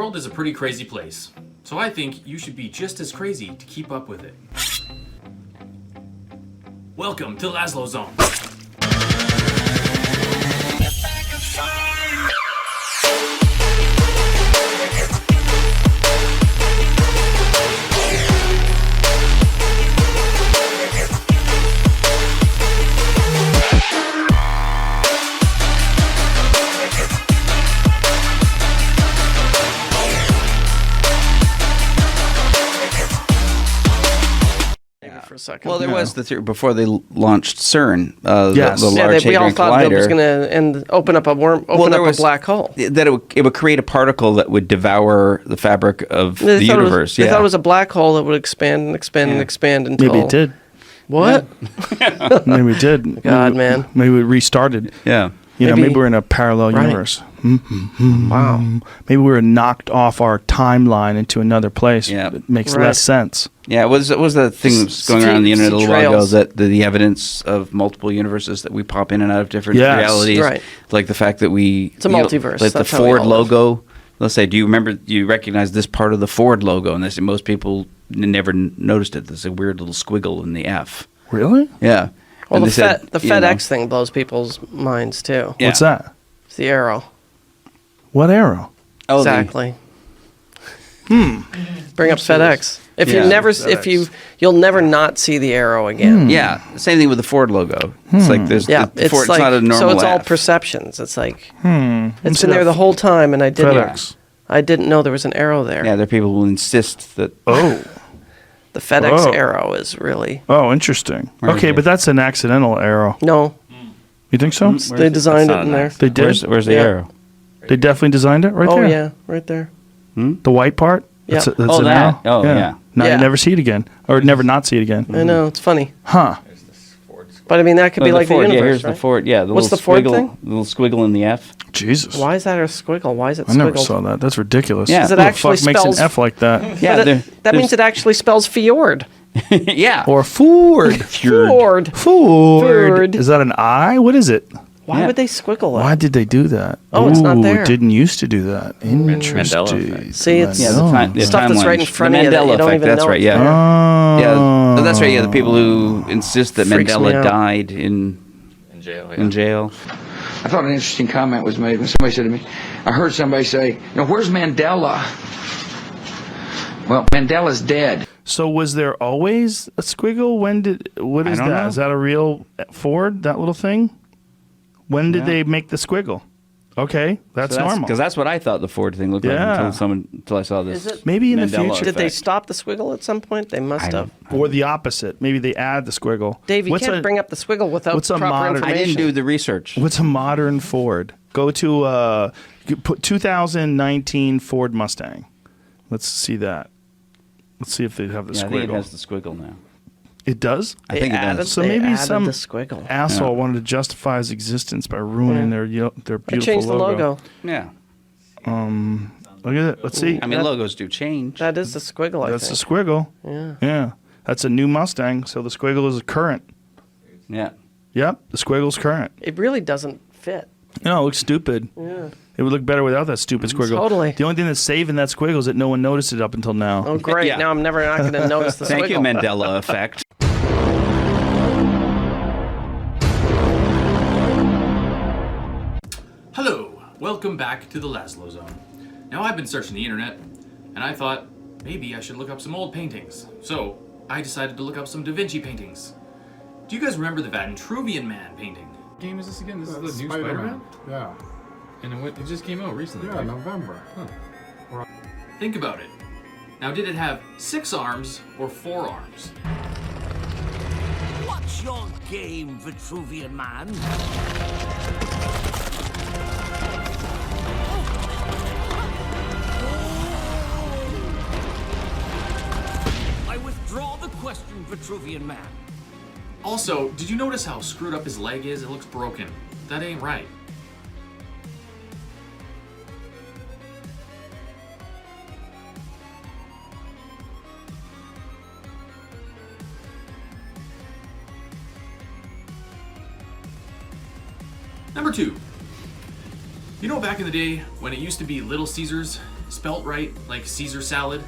world is a pretty crazy place, so I think you should be just as crazy to keep up with it. Welcome to LAZLOW Zone. For a second. Well, there was the theory before they launched CERN, Yes. the Large we all Hadron thought it was Collider. going to open up a a black hole. That it would create a particle that would devour the fabric of the universe. They thought it was a black hole that would expand and expand and expand until... Maybe it did. What? Maybe it did. God, man. Maybe it restarted. Yeah. You know, maybe we're in a parallel Right. universe. Wow. Maybe we were knocked off our timeline into another place. Yeah. It makes Right. less sense. Yeah, it was the thing that was going around the internet a little while ago, trails. that the evidence of multiple universes, that we pop in and out of different Yes. realities. Right. Like the fact that It's a multiverse. Like the That's how we Ford all live. logo. Let's say, do you recognize this part of the Ford logo? And they say most people never noticed it. There's a weird little squiggle in the F. Really? Yeah. Well, And the they said, you know, FedEx thing blows people's minds, too. Yeah. What's that? It's the arrow. What arrow? Oh, Exactly. Bring up FedEx. If Yeah. you never, FedEx. you'll never not see the arrow again. Yeah, same thing with the Ford logo. It's like there's Yeah, the Ford, it's like it's not a normal so. It's all F. perceptions. It's like it's see been there that the whole time, and I didn't. FedEx. I didn't know there was an arrow there. Yeah, there are people who insist that. Oh. The FedEx Oh. arrow is really Oh, interesting. Where is Okay, it? but that's an accidental arrow. no. You think so? They designed it in there. They did? Where's the Yeah. arrow? They definitely designed it right Oh there? yeah, right there. The white part? Yeah. That's Oh, an that. arrow? Oh, yeah. Now Yeah. you never see it again. Or never not see it again. I know it's funny, Huh. but I mean that could be Oh, like Ford. the Yeah, universe, here's right? the Ford. Yeah, the What's little the Ford squiggle, thing? the little squiggle in the F. Jesus. Why is that a squiggle? Why is it I never squiggled? saw that. That's ridiculous. Yeah. 'Cause it Who the actually fuck makes spells- an F like that? Yeah, But that means it actually spells fjord. yeah. Or Ford. Fjord. Ford. Is that an I? What is it? Why Yeah. would they squiggle that? Why did they do that? Oh, it's not there. It didn't used to do that. Interesting. Effect. See, it's Yeah, the stuff that's right in timeline. front the of you that Mandela you don't Effect. even That's know right. it's Yeah. there. Oh. Yeah. That's right. Yeah, the people who insist that Freaks me Mandela out. died in jail. in jail. I thought an interesting comment was made when somebody said to me, I heard somebody say, you know, where's Mandela? Well, Mandela's dead. So was there always a squiggle? What is don't that? know. Is that a real Ford, that little thing? When did they make the squiggle? Okay, that's normal. Because that's what I thought the Ford thing looked Yeah. like until I saw this. Is it? Maybe in the Mandela future. Did they effect. stop the squiggle at some point? They must have. Or the opposite. Maybe they add the squiggle. Dave, you What's can't a- bring up the squiggle without what's a proper modern- information. I didn't do the research. What's a modern Ford? Go to you put 2019 Ford Mustang. Let's see that. Let's see if they have the Yeah, I squiggle. think it has the squiggle now. It does? I think it does. So they maybe added some the squiggle. asshole wanted to justify his existence by ruining their I beautiful changed the logo. Yeah. Look at it. Let's see. I mean, logos do change. That is the squiggle, I That's the think. squiggle. Yeah. Yeah. That's a new Mustang, so the squiggle is current. Yeah. Yep, the squiggle's current. It really doesn't fit. No, it looks stupid. Yeah. It would look better without that stupid squiggle. Totally. The only thing that's saving that squiggle is that no one noticed it up until now. Oh, great. Yeah. Now I'm never not going to notice the Thank squiggle. you, Mandela Effect. Hello, welcome back to the LAZLOW Zone. Now I've been searching the internet, and I thought maybe I should look up some old paintings. So I decided to look up some Da Vinci paintings. Do you guys remember the Vitruvian Man painting? What game is this again? This is the new Spider-Man? Spider-Man? Yeah. And it just came out recently. Yeah, right? November. Think about it. Now did it have 6 arms or 4 arms? What's your game, Vitruvian Man? I withdraw the question, Vitruvian Man. Also, did you notice how screwed up his leg is? It looks broken. That ain't right. Number 2. You know back in the day when it used to be Little Caesars spelt right, like Caesar salad,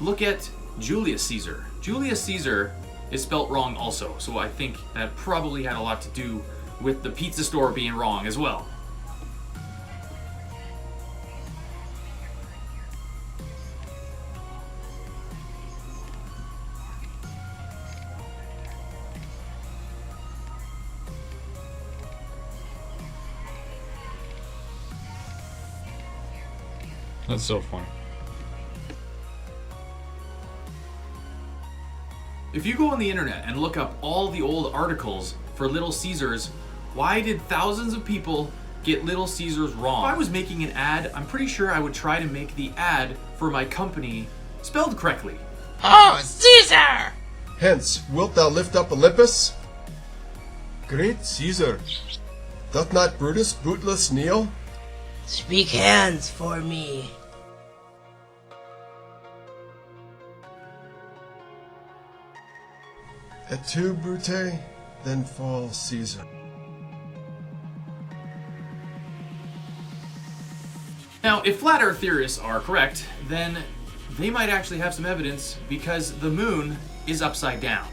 look at Julius Caesar. Julius Caesar is spelt wrong also, so I think that probably had a lot to do with the pizza store being wrong as well. That's so funny. If you go on the internet and look up all the old articles for Little Caesars, why did thousands of people get Little Caesars wrong? If I was making an ad, I'm pretty sure I would try to make the ad for my company spelled correctly. Oh, Caesar! Hence, wilt thou lift up Olympus? Great Caesar, doth not Brutus bootless kneel? Speak hands for me. Et tu, Brute, then fall Caesar. Now, if flat earth theorists are correct, then they might actually have some evidence because the moon is upside down.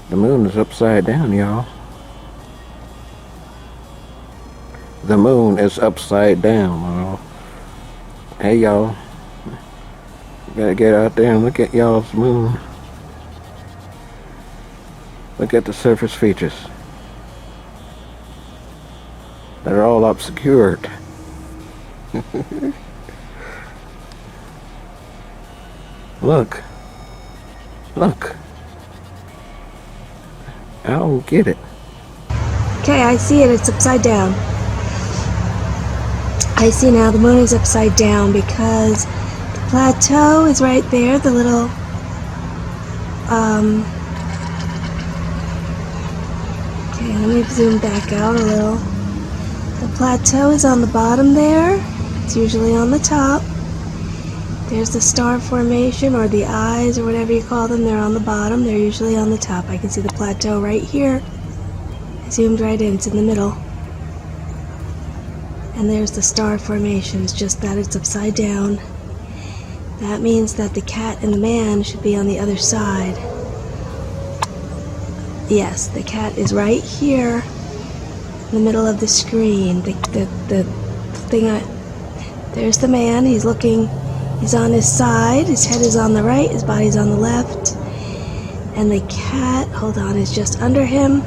The moon is upside down, y'all. The moon is upside down, y'all. Hey, y'all. Gotta get out there and look at y'all's moon. Look at the surface features. They're all obscured. Look. Look. I don't get it. Okay, I see it. It's upside down. I see now the moon is upside down because the plateau is right there, the little, okay, let me zoom back out a little. The plateau is on the bottom there. It's usually on the top. There's the star formation, or the eyes, or whatever you call them. They're on the bottom. They're usually on the top. I can see the plateau right here. I zoomed right in. It's in the middle. And there's the star formation. It's just that it's upside down. That means that the cat and the man should be on the other side. Yes, the cat is right here in the middle of the screen. The thing. There's the man. He's looking. He's on his side, his head is on the right, his body's on the left. And the cat, hold on, is just under him,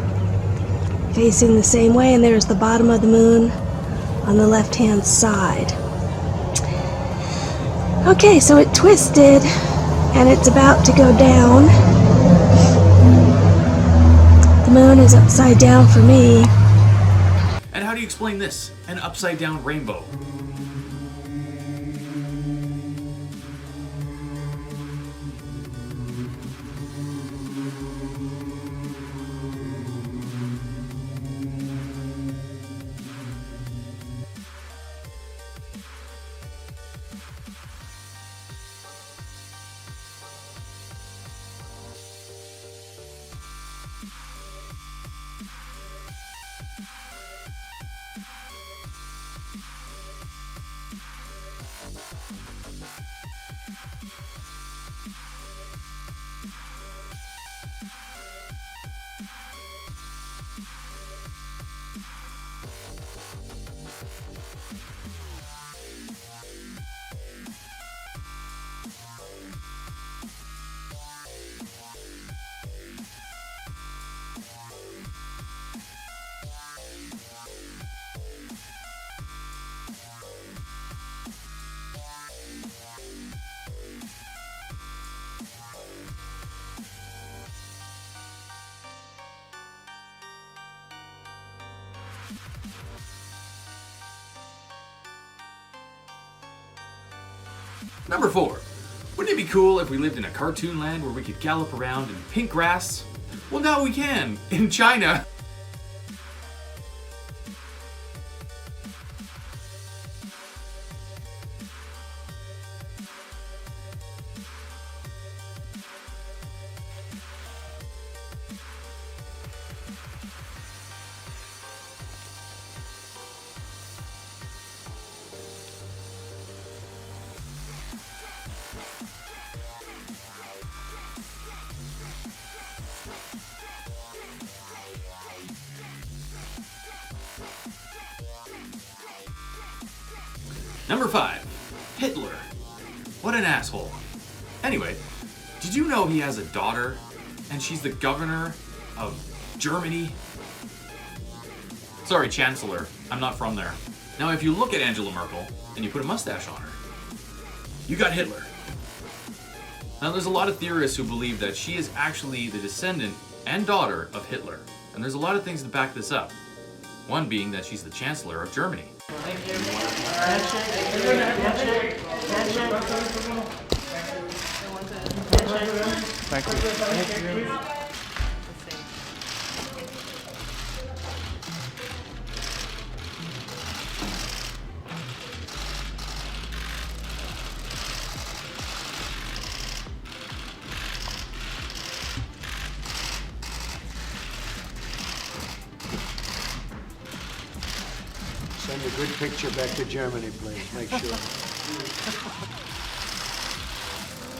facing the same way, and there's the bottom of the moon on the left-hand side. Okay, so it twisted, and it's about to go down. The moon is upside down for me. And how do you explain this? An upside down rainbow. Number 4. Wouldn't it be cool if we lived in a cartoon land where we could gallop around in pink grass? Well, now we can, in China. Number 5. Hitler. What an asshole. Anyway, did you know he has a daughter and she's the governor of Germany? Sorry, Chancellor. I'm not from there. Now, if you look at Angela Merkel and you put a mustache on her, you got Hitler. Now, there's a lot of theorists who believe that she is actually the descendant and daughter of Hitler. And there's a lot of things to back this up. One being that she's the Chancellor of Germany. Thank you. Send a good picture back to Germany, please. Make sure.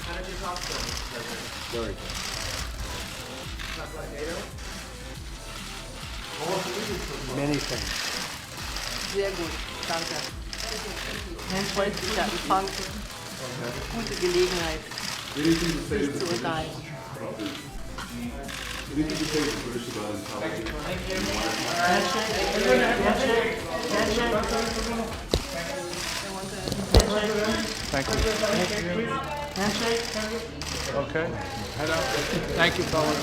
How did you talk to him, President? Very good. Talk about NATO? Many things. Sehr gut, danke. Menschlicher Empfang. Gute Gelegenheit, sich zu unterhalten. Okay. Head out. Thank you, fellas.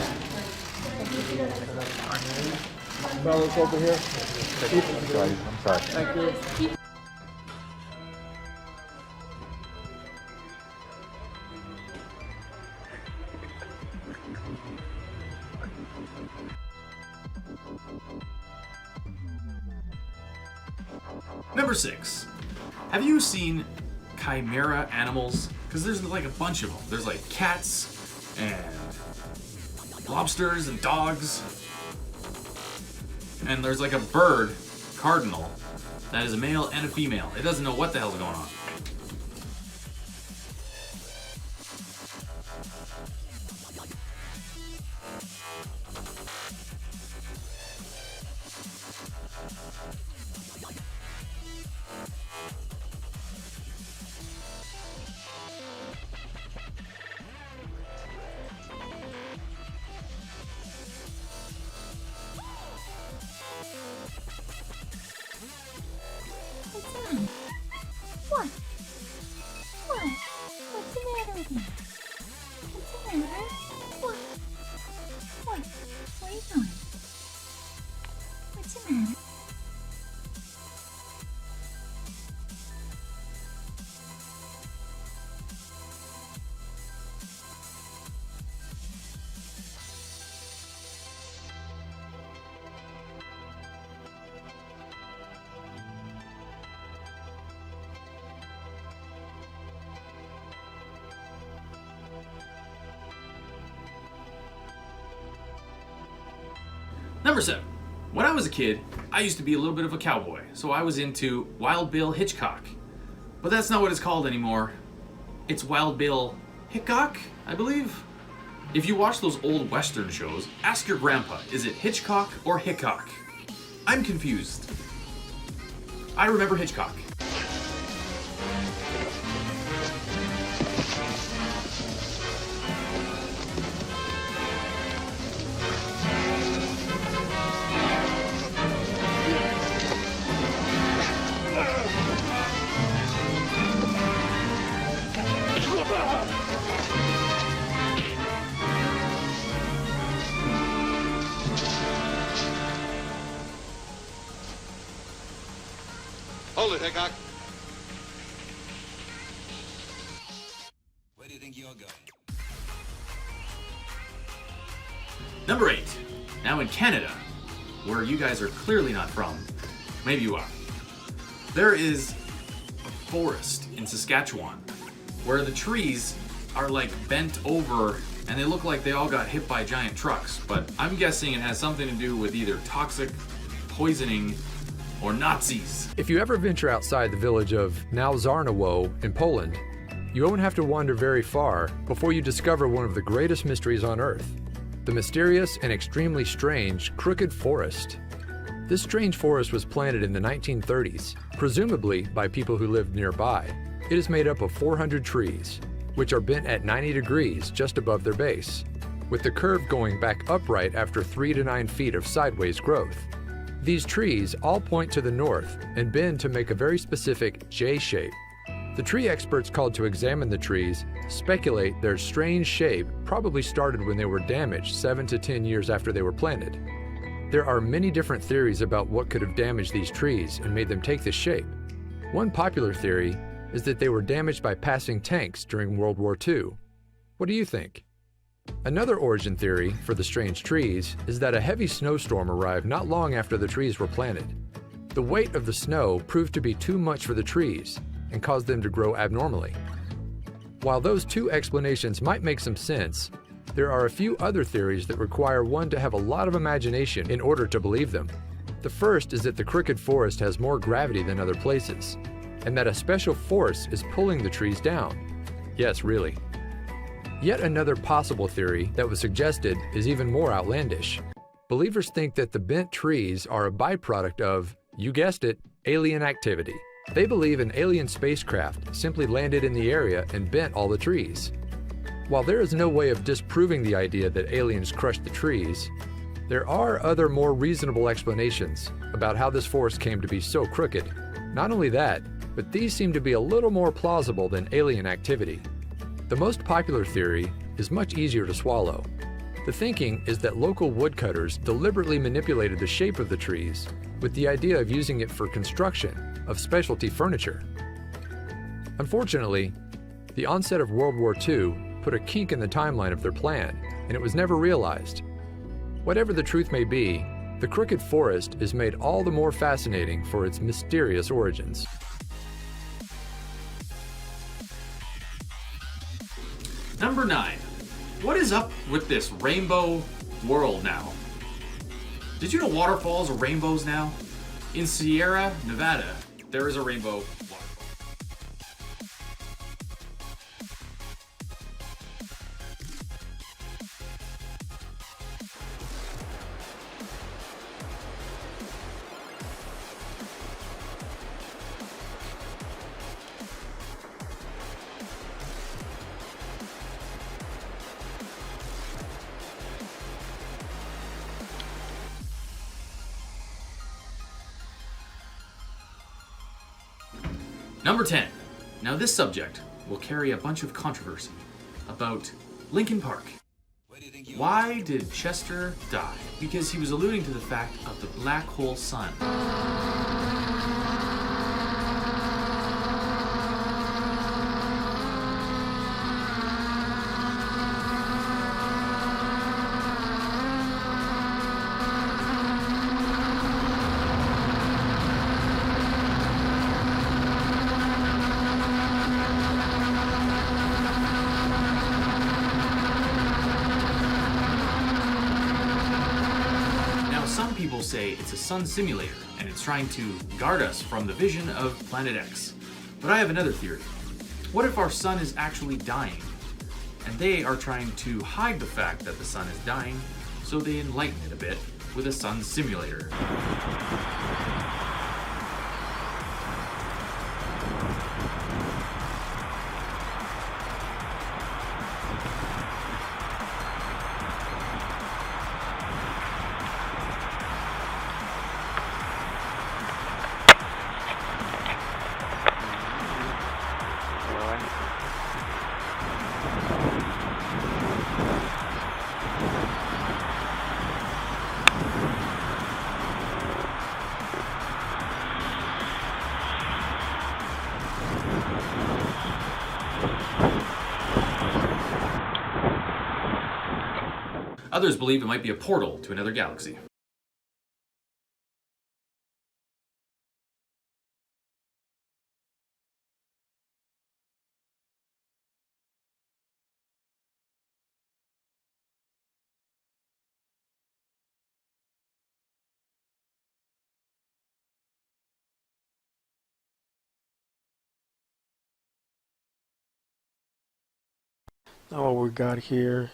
Fellas over here. I'm sorry. Thank you. Number 6. Have you seen Chimera animals? Because there's like a bunch of them. There's like cats and lobsters and dogs. And there's like a bird, cardinal, that is a male and a female. It doesn't know what the hell's going on. What? What? What's the matter with you? What's the matter? What? What? What are you doing? What's the matter? Number 7. When I was a kid, I used to be a little bit of a cowboy, so I was into Wild Bill Hitchcock. But that's not what it's called anymore. It's Wild Bill Hickok, I believe. If you watch those old Western shows, ask your grandpa, is it Hitchcock or Hickok? I'm confused. I remember Hitchcock. Hold it, Hickok. Where do you think you're going? Number 8. Now in Canada, where you guys are clearly not from, maybe you are, there is a forest in Saskatchewan where the trees are like bent over and they look like they all got hit by giant trucks, but I'm guessing it has something to do with either toxic poisoning or Nazis. If you ever venture outside the village of LAZLOW in Poland, you won't have to wander very far before you discover one of the greatest mysteries on Earth, the mysterious and extremely strange Crooked Forest. This strange forest was planted in the 1930s, presumably by people who lived nearby. It is made up of 400 trees, which are bent at 90 degrees just above their base, with the curve going back upright after 3 to 9 feet of sideways growth. These trees all point to the north and bend to make a very specific J shape. The tree experts called to examine the trees speculate their strange shape probably started when they were damaged 7 to 10 years after they were planted. There are many different theories about what could have damaged these trees and made them take this shape. One popular theory is that they were damaged by passing tanks during World War II. What do you think? Another origin theory for the strange trees is that a heavy snowstorm arrived not long after the trees were planted. The weight of the snow proved to be too much for the trees and caused them to grow abnormally. While those two explanations might make some sense, there are a few other theories that require one to have a lot of imagination in order to believe them. The first is that the crooked forest has more gravity than other places, and that a special force is pulling the trees down. Yes, really. Yet another possible theory that was suggested is even more outlandish. Believers think that the bent trees are a byproduct of, you guessed it, alien activity. They believe an alien spacecraft simply landed in the area and bent all the trees. While there is no way of disproving the idea that aliens crushed the trees, there are other more reasonable explanations about how this forest came to be so crooked. Not only that, but these seem to be a little more plausible than alien activity. The most popular theory is much easier to swallow. The thinking is that local woodcutters deliberately manipulated the shape of the trees with the idea of using it for construction of specialty furniture. Unfortunately, the onset of World War II put a kink in the timeline of their plan, and it was never realized. Whatever the truth may be, the crooked forest is made all the more fascinating for its mysterious origins. Number 9. What is up with this rainbow world now? Did you know waterfalls are rainbows now? In Sierra Nevada, there is a rainbow waterfall. Number 10. Now this subject will carry a bunch of controversy about Linkin Park. Why did Chester die? Because he was alluding to the fact of the black hole sun. Some people say it's a sun simulator and it's trying to guard us from the vision of Planet X. But I have another theory. What if our sun is actually dying and they are trying to hide the fact that the sun is dying, so they enlighten it a bit with a sun simulator? Others believe it might be a portal to another galaxy. Now what we got here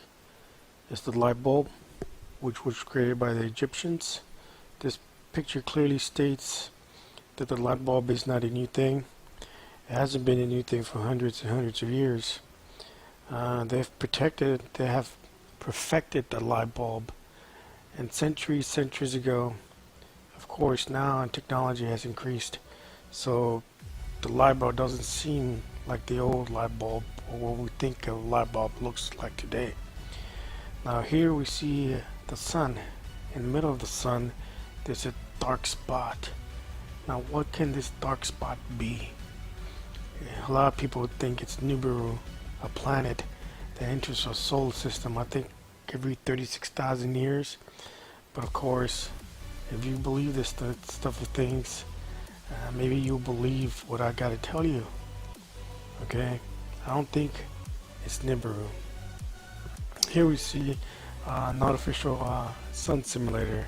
is the light bulb, which was created by the Egyptians. This picture clearly states that the light bulb is not a new thing. It hasn't been a new thing for hundreds and hundreds of years. They have perfected the light bulb, and centuries ago, of course, now technology has increased, so the light bulb doesn't seem like the old light bulb or what we think a light bulb looks like today. Now here we see the sun. In the middle of the sun there's a dark spot. Now what can this dark spot be? A lot of people think it's Nibiru, a planet that enters our solar system, I think every 36,000 years. But of course, if you believe this stuff of things, maybe you'll believe what I gotta tell you. Okay, I don't think it's Nibiru. Here we see an artificial sun simulator.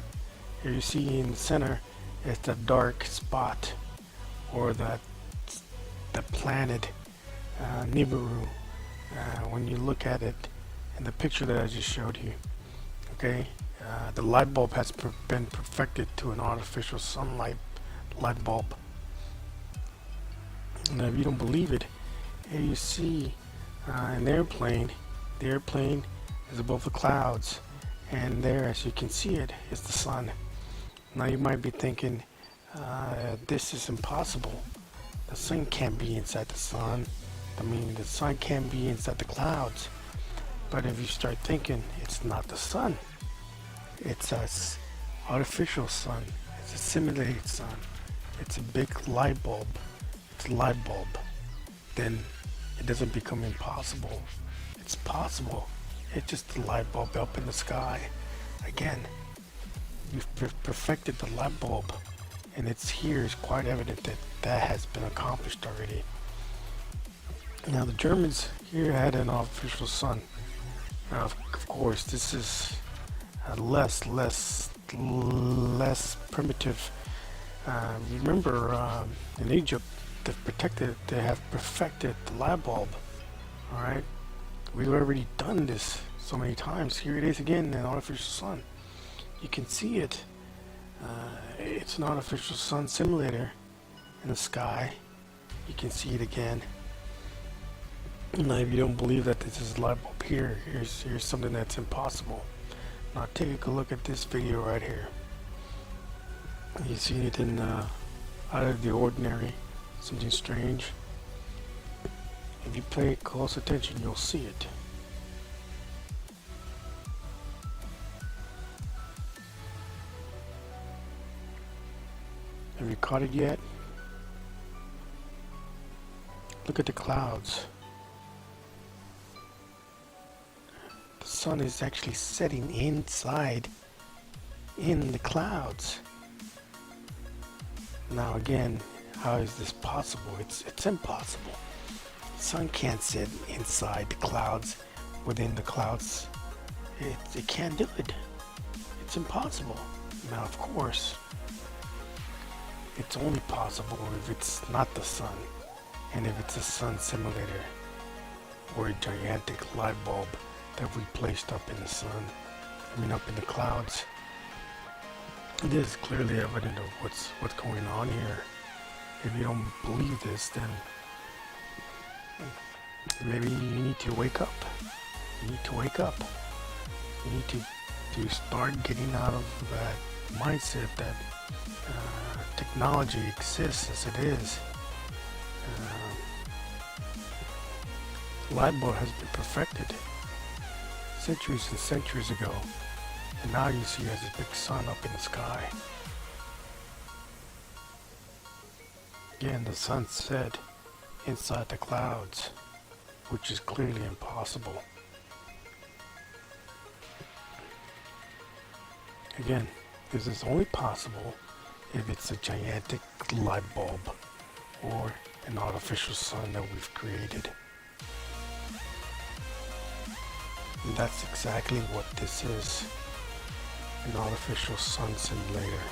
Here you see in the center is the dark spot, or the planet Nibiru. When you look at it in the picture that I just showed you, okay, the light bulb has been perfected to an artificial sunlight light bulb. Now if you don't believe it, here you see an airplane. The airplane is above the clouds, and there, as you can see it, is the sun. Now you might be thinking, this is impossible. The sun can't be inside the sun. I mean, the sun can't be inside the clouds. But if you start thinking, it's not the sun. It's an artificial sun. It's a simulated sun. It's a big light bulb. It's a light bulb. Then it doesn't become impossible. It's possible. It's just a light bulb up in the sky. Again, you've perfected the light bulb, and it's here. It's quite evident that that has been accomplished already. Now the Germans here had an artificial sun. Now of course this is less primitive. Remember, in Egypt, they have perfected the light bulb. All right, we've already done this so many times. Here it is again, an artificial sun. You can see it. It's an artificial sun simulator in the sky. You can see it again. Now, if you don't believe that this is a light bulb here, here's something that's impossible. Now take a look at this video right here. You see anything out of the ordinary, something strange? If you pay close attention, you'll see it. Have you caught it yet? Look at the clouds. The sun is actually setting inside in the clouds. Now again, how is this possible? It's impossible. The sun can't sit inside the clouds, within the clouds. It can't do it. It's impossible. Now of course, it's only possible if it's not the sun, and if it's a sun simulator or a gigantic light bulb that we placed up in the sun, up in the clouds. It is clearly evident of what's going on here. If you don't believe this, then maybe you need to wake up. You need to wake up. You need to start getting out of that mindset that technology exists as it is. Light bulb has been perfected centuries and centuries ago, and now you see there's a big sun up in the sky. Again, the sun set inside the clouds, which is clearly impossible. Again, this is only possible if it's a gigantic light bulb or an artificial sun that we've created. And that's exactly what this is, an artificial sun simulator.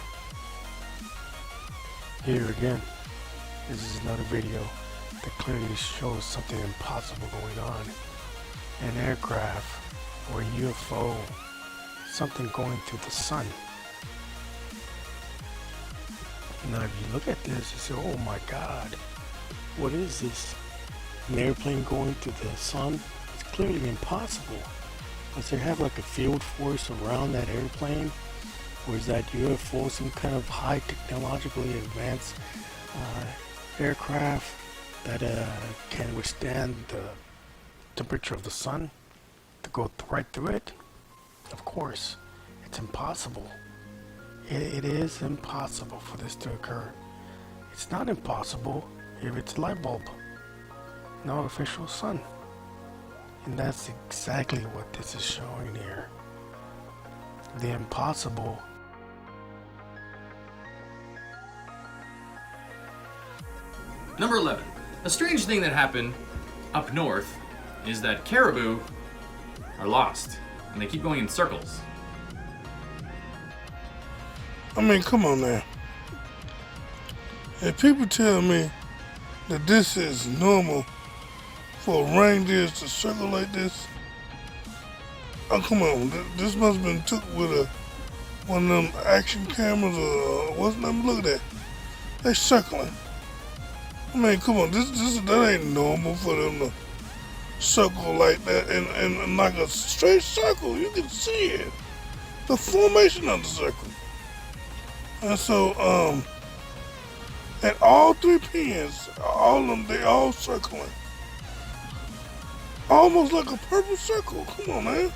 Here again, this is another video that clearly shows something impossible going on. An aircraft or a UFO, something going through the sun. Now, if you look at this, you say, oh my God, what is this? An airplane going to the sun? It's clearly impossible. Does it have like a field force around that airplane? Or is that UFO some kind of high technologically advanced aircraft that can withstand the temperature of the sun to go right through it? Of course, it's impossible. It is impossible for this to occur. It's not impossible if it's a light bulb, an artificial sun. And that's exactly what this is showing here. The impossible. Number 11. A strange thing that happened up north is that caribou are lost, and they keep going in circles. I mean, come on now. If people tell me that this is normal for reindeers to circle like this, oh, come on. This must have been took with one of them action cameras or what's the name? Look at that. They circling. I mean, come on. That ain't normal for them to circle like that and like a straight circle. You can see it. The formation of the circle. And so, at all three pins, all of them, they all circling. Almost like a purple circle. Come on, man.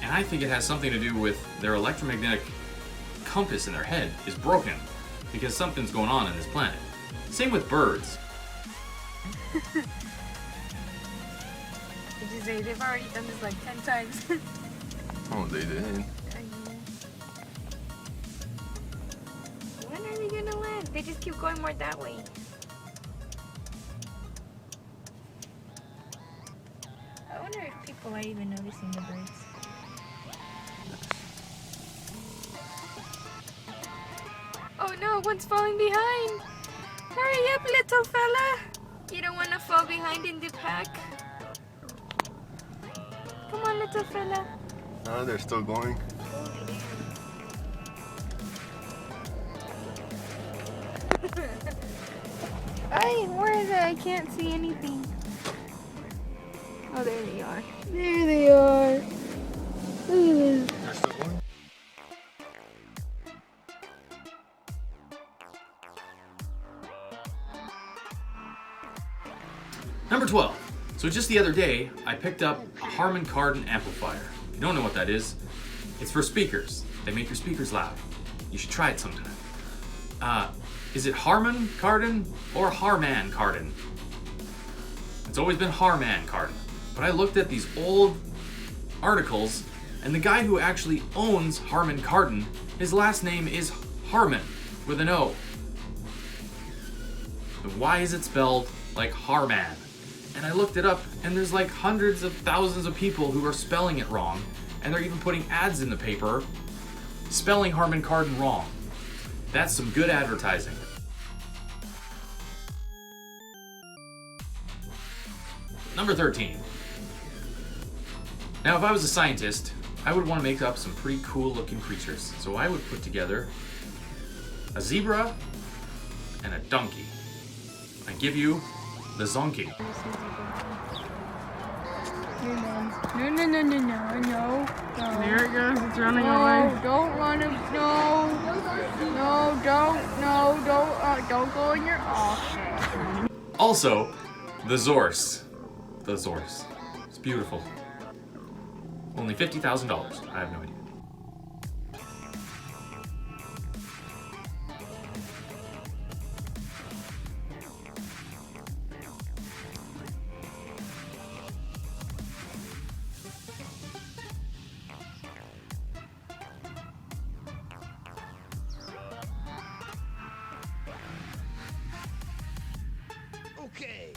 And I think it has something to do with their electromagnetic compass in their head is broken because something's going on this planet. Same with birds. Did you say they've already done this like 10 times? Oh, they did. When are they gonna land? They just keep going more that way. I wonder if people are even noticing the birds. Oh no, one's falling behind! Hurry up, little fella! You don't want to fall behind in the pack. Come on, little fella. No, they're still going. Where is it? I can't see anything. Oh, there they are. There they are. Look at this. They're still going? Number 12. So just the other day, I picked up a Harman Kardon amplifier. If you don't know what that is, it's for speakers. They make your speakers loud. You should try it sometime. Is it Harman Kardon or Harman Kardon? It's always been Harman Kardon. But I looked at these old articles, and the guy who actually owns Harman Kardon, his last name is Harman, with an O. And why is it spelled like Harman? And I looked it up, and there's like hundreds of thousands of people who are spelling it wrong, and they're even putting ads in the paper spelling Harman Kardon wrong. That's some good advertising. Number 13. Now, if I was a scientist, I would want to make up some pretty cool looking creatures. So I would put together a zebra and a donkey. I give you the zonkey. No, no, no, no, no, no. There it goes, it's running no, away. Don't run it. No. No, don't go in your office. Also, the Zorse. The Zorse. It's beautiful. Only $50,000. I have no idea. Okay.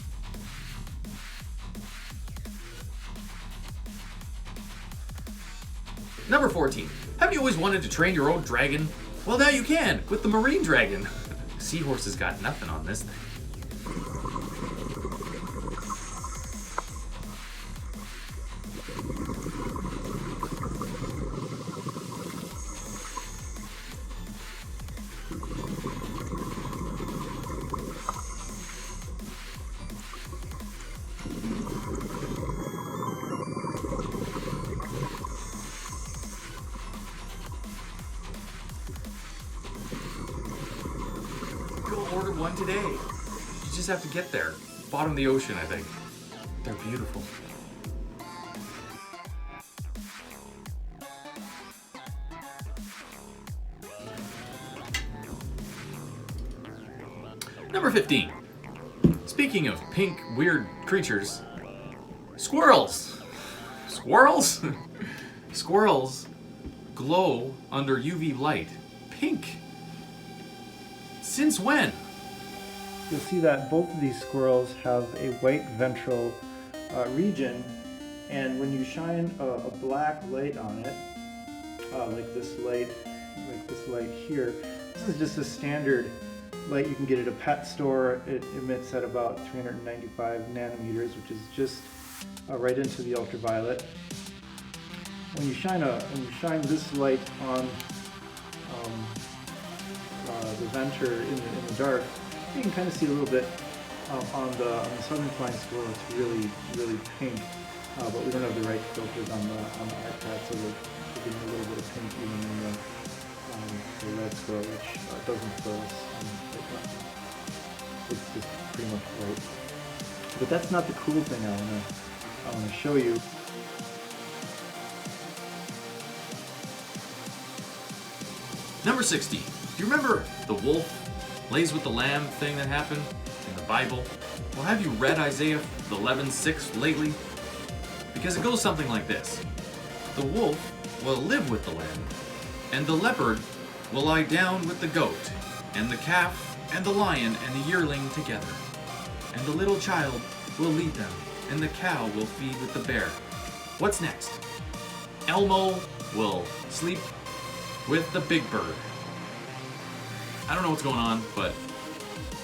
Number 14. Haven't you always wanted to train your own dragon? Well, now you can with the marine dragon. Seahorses got nothing on this thing. one today. You just have to get there. Bottom of the ocean, I think. They're beautiful. Number 15. Speaking of pink, weird creatures, squirrels. Squirrels? Squirrels glow under UV light. Pink. Since when? You'll see that both of these squirrels have a white ventral region, and when you shine a black light on it, like this light here, this is just a standard light you can get at a pet store. It emits at about 395 nanometers, which is just right into the ultraviolet. When you shine this light on the venter in the dark, you can kind of see a little bit on the southern flying squirrel. It's really pink, but we don't have the right filters on the iPad, so we're getting a little bit of pink even in the red squirrel, which doesn't throw us. It's just pretty much white. But that's not the cool thing I want to show you. Number 60. Do you remember the wolf lays with the lamb thing that happened in the Bible? Well, have you read Isaiah 11:6 lately? Because it goes something like this. The wolf will live with the lamb, and the leopard will lie down with the goat, and the calf and the lion and the yearling together. And the little child will lead them, and the cow will feed with the bear. What's next? Elmo will sleep with the big bird. I don't know what's going on, but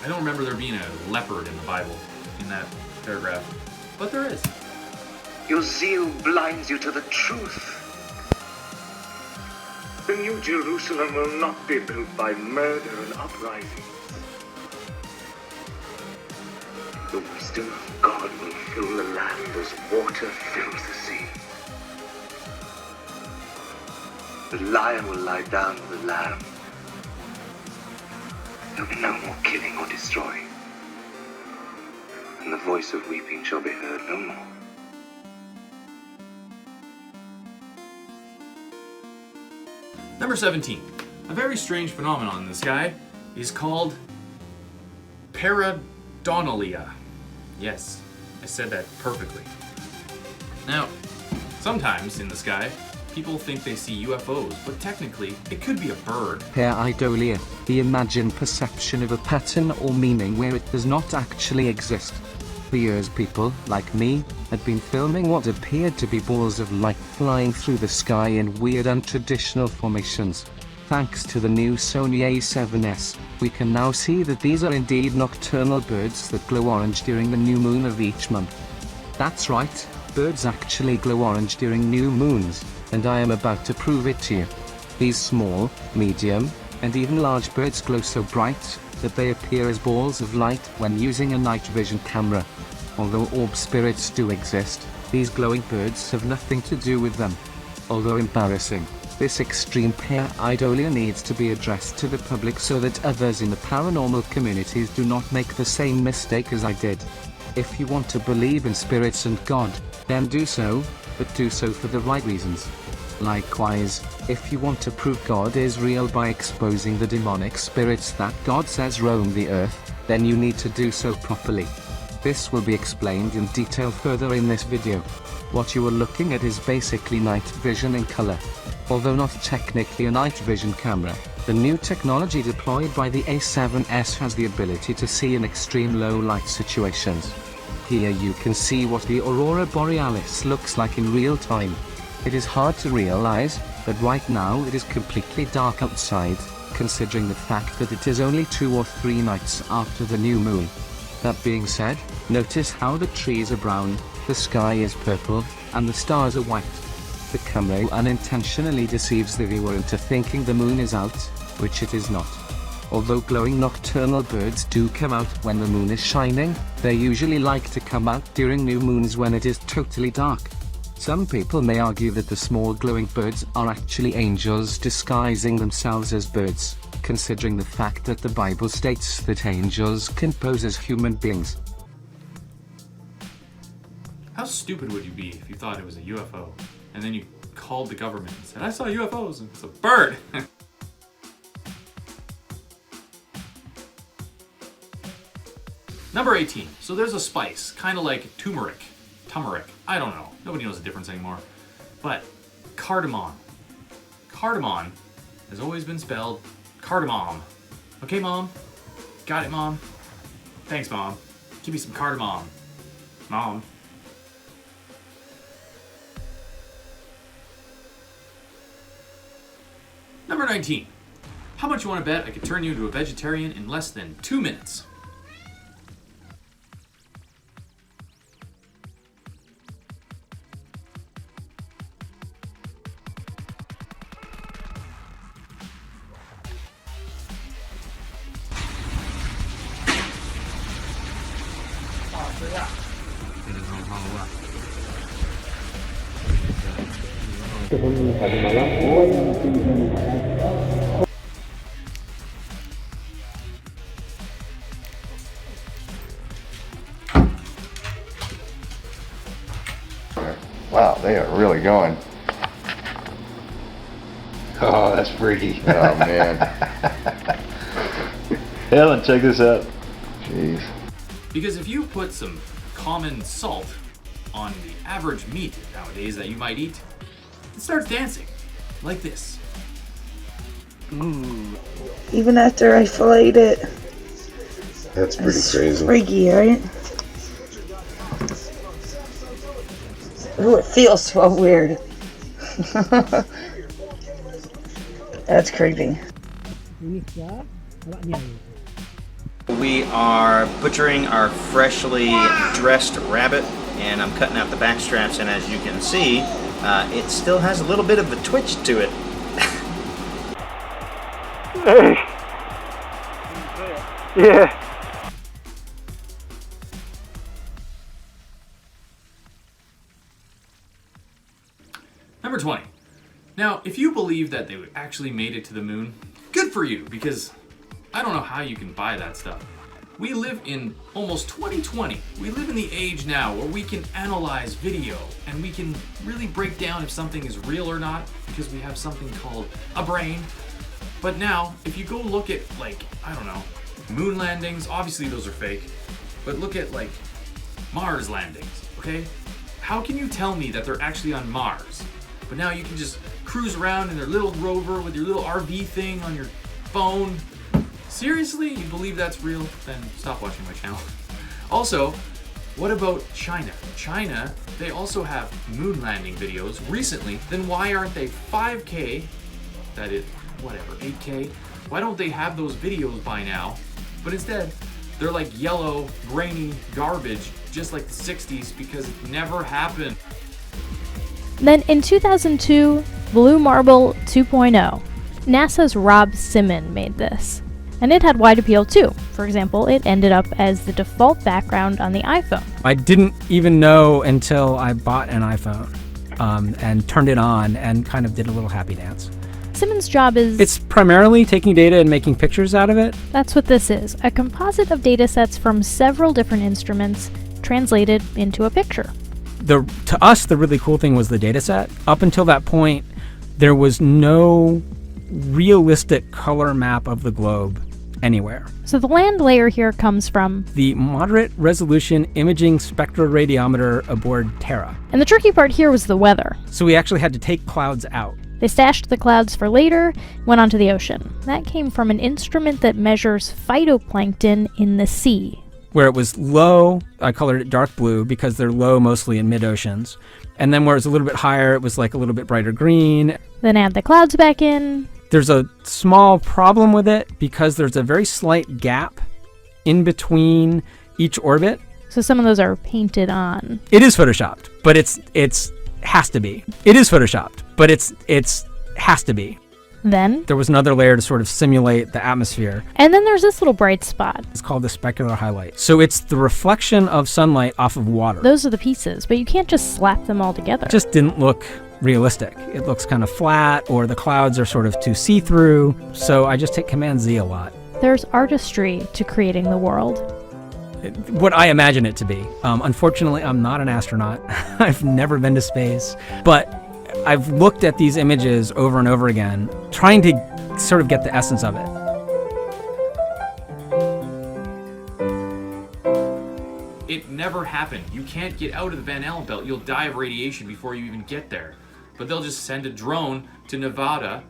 I don't remember there being a leopard in the Bible in that paragraph, but there is. Your zeal blinds you to the truth. The New Jerusalem will not be built by murder and uprisings. The wisdom of God will fill the land as water fills the sea. The lion will lie down with the lamb. There'll be no more killing or destroying. And the voice of weeping shall be heard no more. Number 17. A very strange phenomenon in the sky is called pareidolia. Yes, I said that perfectly. Now, sometimes in the sky, people think they see UFOs, but technically, it could be a bird. Pareidolia, the imagined perception of a pattern or meaning where it does not actually exist. For years, people, like me, had been filming what appeared to be balls of light flying through the sky in weird untraditional formations. Thanks to the new Sony A7S, we can now see that these are indeed nocturnal birds that glow orange during the new moon of each month. That's right, birds actually glow orange during new moons, and I am about to prove it to you. These small, medium, and even large birds glow so bright that they appear as balls of light when using a night vision camera. Although orb spirits do exist, these glowing birds have nothing to do with them. Although embarrassing, this extreme pareidolia needs to be addressed to the public so that others in the paranormal communities do not make the same mistake as I did. If you want to believe in spirits and God, then do so, but do so for the right reasons. Likewise, if you want to prove God is real by exposing the demonic spirits that God says roam the earth, then you need to do so properly. This will be explained in detail further in this video. What you are looking at is basically night vision in color. Although not technically a night vision camera, the new technology deployed by the A7S has the ability to see in extreme low light situations. Here you can see what the aurora borealis looks like in real time. It is hard to realize, but right now it is completely dark outside, considering the fact that it is only 2 or 3 nights after the new moon. That being said, notice how the trees are brown, the sky is purple, and the stars are white. The camera unintentionally deceives the viewer into thinking the moon is out, which it is not. Although glowing nocturnal birds do come out when the moon is shining, they usually like to come out during new moons when it is totally dark. Some people may argue that the small glowing birds are actually angels disguising themselves as birds, considering the fact that the Bible states that angels can pose as human beings. How stupid would you be if you thought it was a UFO, and then you called the government and said, I saw UFOs, and it's a bird? Number 18. So there's a spice, kind of like turmeric. I don't know. Nobody knows the difference anymore. But cardamom. Cardamom has always been spelled Cardomom. Okay, Mom? Got it, Mom? Thanks, Mom. Give me some cardamom. Mom. Number 19. How much you want to bet I could turn you into a vegetarian in less than 2 minutes? Wow, they are really going. Oh, that's freaky. Oh, man. Helen, check this out. Jeez. Because if you put some common salt on the average meat nowadays that you might eat, it starts dancing. Like this. Even after I filleted it. That's pretty crazy. Freaky, right? Ooh, it feels so weird. That's creepy. We are butchering our freshly dressed rabbit, and I'm cutting out the back straps, and as you can see, it still has a little bit of a twitch to it. Yeah. Number 20. Now, if you believe that they actually made it to the moon, good for you, because I don't know how you can buy that stuff. We live in almost 2020. We live in the age now where we can analyze video and we can really break down if something is real or not because we have something called a brain. But now, if you go look at, like, I don't know, moon landings, obviously those are fake, but look at, like, Mars landings, okay? How can you tell me that they're actually on Mars? But now you can just cruise around in their little rover with your little RV thing on your phone. Seriously? You believe that's real? Then stop watching my channel. Also, what about China? China, they also have moon landing videos recently. Then why aren't they 5K? That is, whatever, 8K? Why don't they have those videos by now? But instead, they're like yellow, grainy garbage, just like the 60s, because it never happened. Then in 2002, Blue Marble 2.0. NASA's Rob Simon made this. And it had wide appeal too. For example, it ended up as the default background on the iPhone. I didn't even know until I bought an iPhone and turned it on and kind of did a little happy dance. Simon's job is... It's primarily taking data and making pictures out of it. That's what this is, a composite of data sets from several different instruments translated into a picture. To us, the really cool thing was the data set. Up until that point, there was no realistic color map of the globe anywhere. So the land layer here comes from the Moderate Resolution Imaging Spectroradiometer aboard Terra. And the tricky part here was the weather. So we actually had to take clouds out. They stashed the clouds for later, went onto the ocean. That came from an instrument that measures phytoplankton in the sea. Where it was low, I colored it dark blue because they're low mostly in mid-oceans. And then where it was a little bit higher, it was like a little bit brighter green. Then add the clouds back in. There's a small problem with it because there's a very slight gap in between each orbit. So some of those are painted on. It is photoshopped, but it's has to be. It is photoshopped, but it's has to be. Then there was another layer to sort of simulate the atmosphere. And then there's this little bright spot. It's called the specular highlight. So it's the reflection of sunlight off of water. Those are the pieces, but you can't just slap them all together. It just didn't look realistic. It looks kind of flat, or the clouds are sort of too see-through. So I just hit Command Z a lot. There's artistry to creating the world. What I imagine it to be. Unfortunately, I'm not an astronaut. I've never been to space. But I've looked at these images over and over again, trying to sort of get the essence of it. It never happened. You can't get out of the Van Allen belt. You'll die of radiation before you even get there. But they'll just send a drone to Nevada.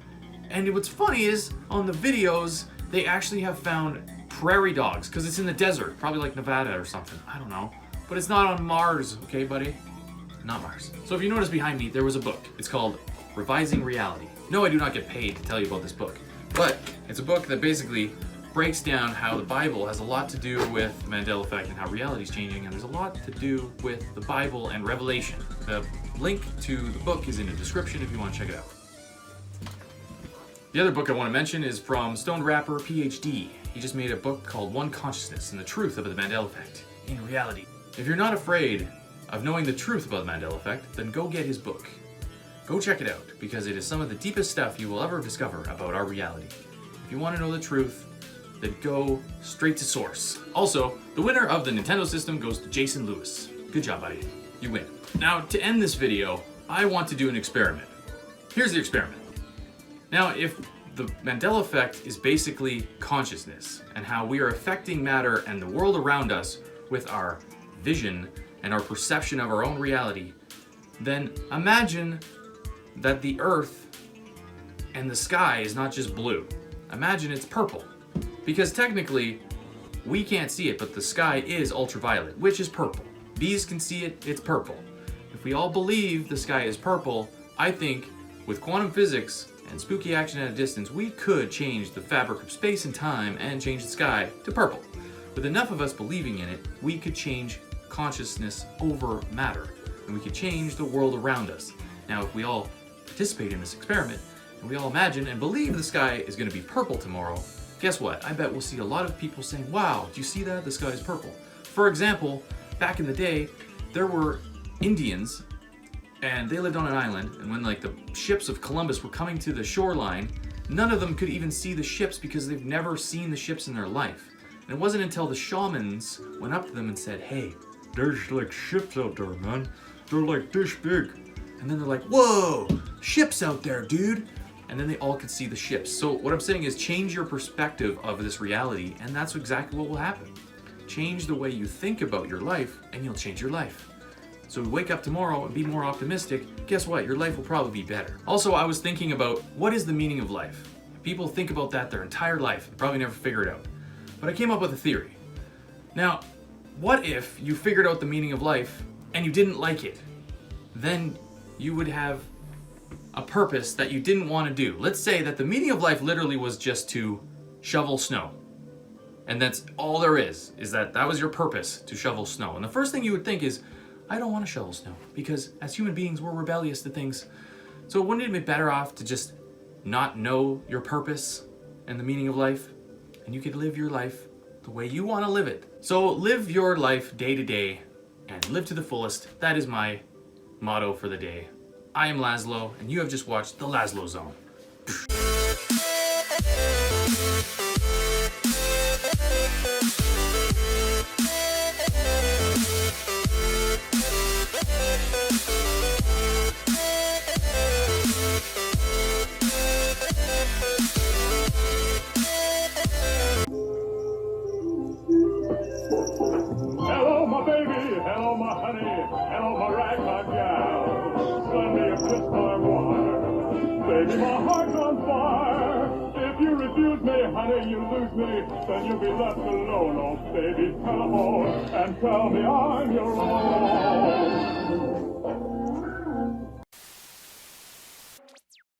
And what's funny is, on the videos, they actually have found prairie dogs, because it's in the desert, probably like Nevada or something. I don't know. But it's not on Mars, okay, buddy? Not Mars. So if you notice behind me, there was a book. It's called Revising Reality. No, I do not get paid to tell you about this book. But it's a book that basically breaks down how the Bible has a lot to do with the Mandela Effect and how reality is changing, and there's a lot to do with the Bible and Revelation. The link to the book is in the description if you want to check it out. The other book I want to mention is from Stoned Rapper PhD. He just made a book called One Consciousness and the Truth of the Mandela Effect in Reality. If you're not afraid of knowing the truth about the Mandela Effect, then go get his book. Go check it out, because it is some of the deepest stuff you will ever discover about our reality. If you want to know the truth, then go straight to source. Also, the winner of the Nintendo system goes to Jason Lewis. Good job, buddy. You win. Now, to end this video, I want to do an experiment. Here's the experiment. Now, if the Mandela Effect is basically consciousness and how we are affecting matter and the world around us with our vision and our perception of our own reality, then imagine that the earth and the sky is not just blue. Imagine it's purple. Because technically, we can't see it, but the sky is ultraviolet, which is purple. Bees can see it, it's purple. If we all believe the sky is purple, I think with quantum physics and spooky action at a distance, we could change the fabric of space and time and change the sky to purple. With enough of us believing in it, we could change consciousness over matter, and we could change the world around us. Now, if we all participate in this experiment, and we all imagine and believe the sky is going to be purple tomorrow, guess what? I bet we'll see a lot of people saying, wow, do you see that? The sky is purple. For example, back in the day, there were Indians, and they lived on an island, and when like the ships of Columbus were coming to the shoreline, none of them could even see the ships because they've never seen the ships in their life. And it wasn't until the shamans went up to them and said, hey, there's like ships out there, man. They're like this big. And then they're like, whoa, ships out there, dude. And then they all could see the ships. So what I'm saying is change your perspective of this reality, and that's exactly what will happen. Change the way you think about your life, and you'll change your life. So wake up tomorrow and be more optimistic. Guess what? Your life will probably be better. Also, I was thinking about what is the meaning of life? People think about that their entire life and probably never figure it out. But I came up with a theory. Now, what if you figured out the meaning of life and you didn't like it? Then you would have a purpose that you didn't want to do. Let's say that the meaning of life literally was just to shovel snow. And that's all there is that was your purpose, to shovel snow. And the first thing you would think is, I don't want to shovel snow, because as human beings, we're rebellious to things. So wouldn't it be better off to just not know your purpose and the meaning of life, and you could live your life the way you want to live it? So live your life day to day and live to the fullest. That is my motto for the day. I am LAZLOW, and you have just watched the LAZLOW Zone. Hello, my baby. Hello, my honey. Hello, my ragtime gal. Send me a kiss by wire. Baby, my heart's on fire. If you refuse me, honey, you lose me. Then you'll be left alone. Oh, baby, come on and tell me I'm your own.